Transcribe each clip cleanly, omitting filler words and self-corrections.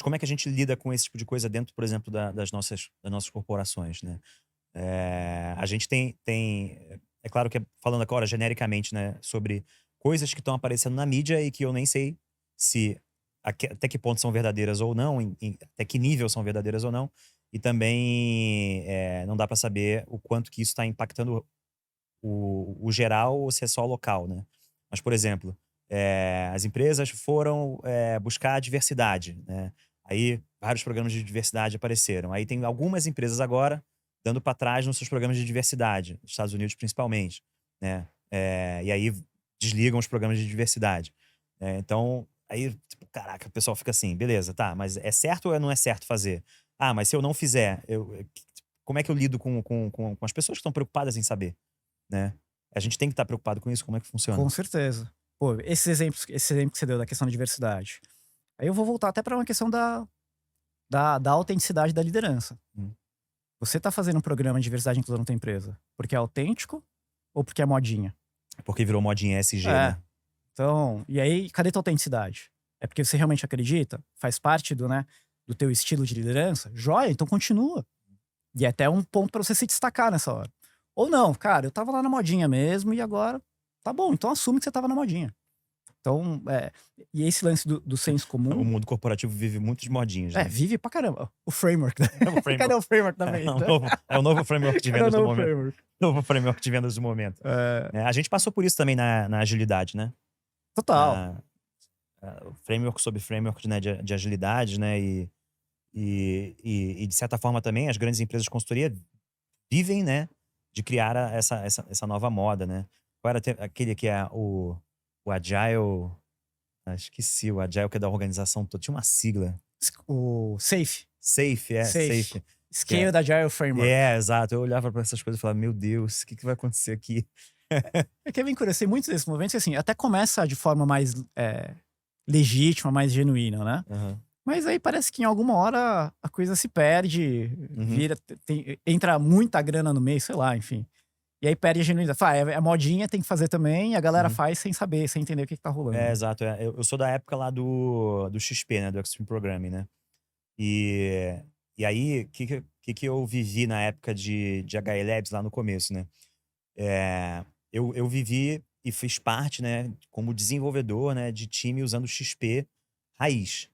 como é que a gente lida com esse tipo de coisa dentro, por exemplo, das nossas corporações, né? A gente é claro que falando agora genericamente, né, sobre coisas que estão aparecendo na mídia e que eu nem sei se até que ponto são verdadeiras ou não, até que nível são verdadeiras ou não, e também não dá para saber o quanto que isso está impactando o geral ou se é só local, né? Mas, por exemplo, as empresas foram buscar diversidade, né? Aí vários programas de diversidade apareceram. Aí tem algumas empresas agora dando para trás nos seus programas de diversidade, nos Estados Unidos principalmente, né? E aí desligam os programas de diversidade. Então, aí, tipo, caraca, o pessoal fica assim, beleza, tá, mas é certo ou não é certo fazer? Ah, mas se eu não fizer, como é que eu lido com as pessoas que estão preocupadas em saber? Né? A gente tem que estar preocupado com isso, como é que Com funciona? certeza. Pô, esse exemplo que você deu da questão da diversidade. Aí eu vou voltar até para uma questão da autenticidade da liderança. Hum. Você tá fazendo um programa de diversidade e inclusão na tua empresa porque é autêntico ou porque é modinha? Porque virou modinha ESG, É. né? Então, e aí, cadê tua autenticidade? É porque você realmente acredita? Faz parte do teu estilo de liderança? Joia, então continua. E é até um ponto pra você se destacar nessa hora. Ou não, cara, eu tava lá na modinha mesmo e agora tá bom, então assume que você tava na modinha. Então, e esse lance do senso O comum, mundo corporativo vive muito de modinhas, né? vive pra caramba. O framework, né? É o Cadê framework. o framework da venda? É o novo framework de Cadê o vendas do novo momento. framework? Novo framework de vendas do momento. É, A gente passou por isso também na agilidade, né? total. Na, o framework sobre framework, né, de agilidade, né? E, de certa forma também as grandes empresas de consultoria vivem, né, de criar essa nova moda, né? Qual era aquele que é o Agile. Esqueci, o Agile que é da organização toda. Tinha uma sigla. O SAFe. Safe, SAFe. Safe. Que Scaled Agile Framework. exato. Eu olhava pra essas coisas e falava, meu Deus, o que vai acontecer aqui? É que é bem curioso, tem muitos desses movimentos que, assim, até começa de forma mais legítima, mais genuína, né? Aham. Mas aí parece que em alguma hora a coisa se perde, Uhum. entra muita grana no meio, sei lá, enfim. E aí perde a genuinidade. Fala, é modinha, tem que fazer também, e a galera Uhum. faz sem saber, sem entender o que tá rolando, né? Exato. Eu sou da época lá do XP, né? Do Extreme Programming, né? E, e aí, o que que eu vivi na época de HL Labs lá no começo, né? Eu vivi e fiz parte, né, como desenvolvedor, né, de time usando o XP raiz,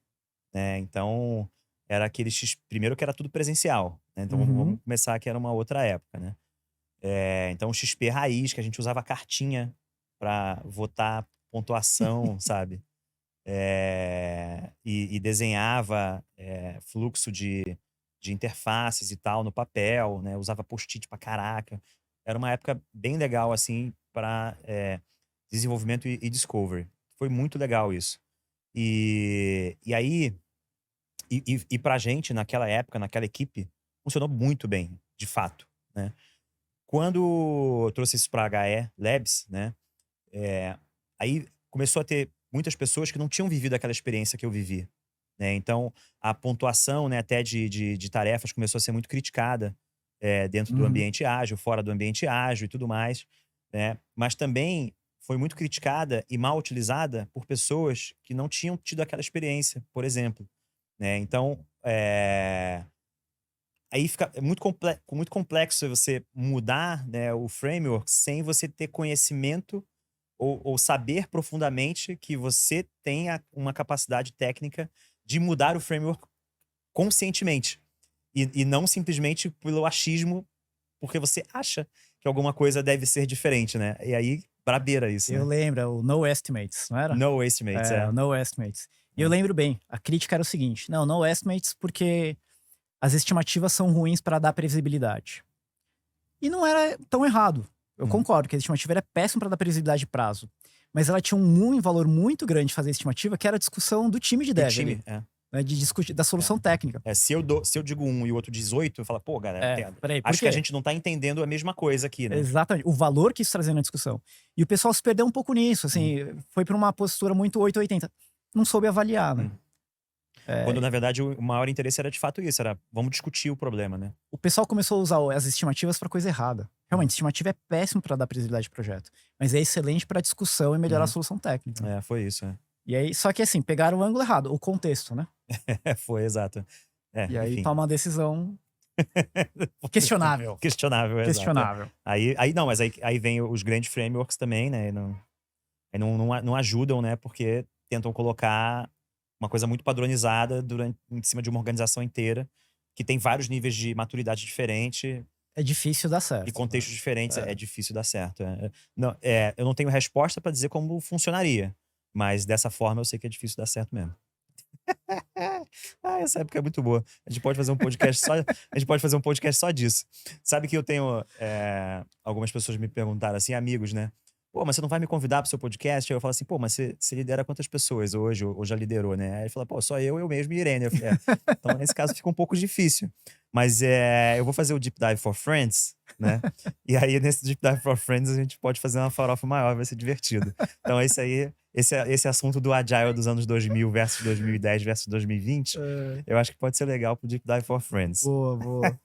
né? Então, era aquele primeiro que era tudo presencial, né? Então vamos Uhum. começar que era uma outra época, né? Então o XP raiz, que a gente usava cartinha para votar pontuação, sabe? E desenhava fluxo de interfaces e tal no papel, né? Usava post-it pra caraca. Era uma época bem legal, assim, para desenvolvimento e discovery. Foi muito legal isso. E aí, pra gente, naquela época, naquela equipe, funcionou muito bem, de fato, né? Quando eu trouxe isso pra HE Labs, né? Aí começou a ter muitas pessoas que não tinham vivido aquela experiência que eu vivi, né? Então, a pontuação, né, até de tarefas começou a ser muito criticada, dentro do Uhum. ambiente ágil, fora do ambiente ágil e tudo mais, né? Mas também foi muito criticada e mal utilizada por pessoas que não tinham tido aquela experiência, por exemplo, né? Então, aí fica muito complexo você mudar, né, o framework sem você ter conhecimento ou saber profundamente que você tenha uma capacidade técnica de mudar o framework conscientemente. E não simplesmente pelo achismo, porque você acha que alguma coisa deve ser diferente, né? E aí, brabeira isso, Eu né? lembro, é o No Estimates, não era? No estimates, É, é. o No Estimates. E eu É. lembro bem, a crítica era o seguinte: não, No Estimates porque as estimativas são ruins para dar previsibilidade. E não era tão errado. Eu Uhum. concordo que a estimativa era péssima para dar previsibilidade de prazo. Mas ela tinha um valor muito grande de fazer a estimativa, que era a discussão do time de Do dev time, ali, né, de discutir da é. solução técnica. Se eu digo um e o outro diz 8, eu falo, pô, galera, Peraí, por acho que a quê? gente não tá entendendo a mesma coisa aqui, né? Exatamente, o valor que isso trazia na discussão. E o pessoal se perdeu um pouco nisso, Uhum, assim, foi para uma postura muito 880. Não soube avaliar, né? uhum. Quando É, na verdade o maior interesse era de fato isso, era vamos discutir o problema, né? o pessoal começou a usar as estimativas para coisa errada. Uhum, Realmente, estimativa é péssimo para dar previsibilidade de projeto, mas é excelente para discussão e melhorar a uhum. solução técnica, né? Foi isso, é. E aí, só que assim, pegaram o ângulo errado, o contexto, né? Foi, exato. E aí Enfim. toma uma decisão questionável. Questionável, exato. Questionável. Aí não, mas aí vem os grandes frameworks também, né? Não ajudam, né? Porque tentam colocar uma coisa muito padronizada em cima de uma organização inteira, que tem vários níveis de maturidade diferente É difícil dar e certo. contextos diferentes. É. É difícil dar certo. Não, eu não tenho resposta para dizer como funcionaria, mas dessa forma eu sei que é difícil dar certo mesmo. Essa época é muito boa. A gente pode fazer um podcast só, a gente pode fazer um podcast só disso. Sabe que eu tenho algumas pessoas me perguntaram assim, amigos, né? Pô, mas você não vai me convidar pro seu podcast? Aí eu falo assim, pô, mas você lidera quantas pessoas hoje, ou já liderou, né? Aí ele fala, pô, só eu mesmo e Irene. Eu falei, então nesse caso fica um pouco difícil. Mas eu vou fazer o Deep Dive for Friends, né? E aí nesse Deep Dive for Friends a gente pode fazer uma farofa maior, vai ser divertido. Então esse assunto do Agile dos anos 2000 versus 2010 versus 2020, eu acho que pode ser legal pro Deep Dive for Friends. Boa, boa.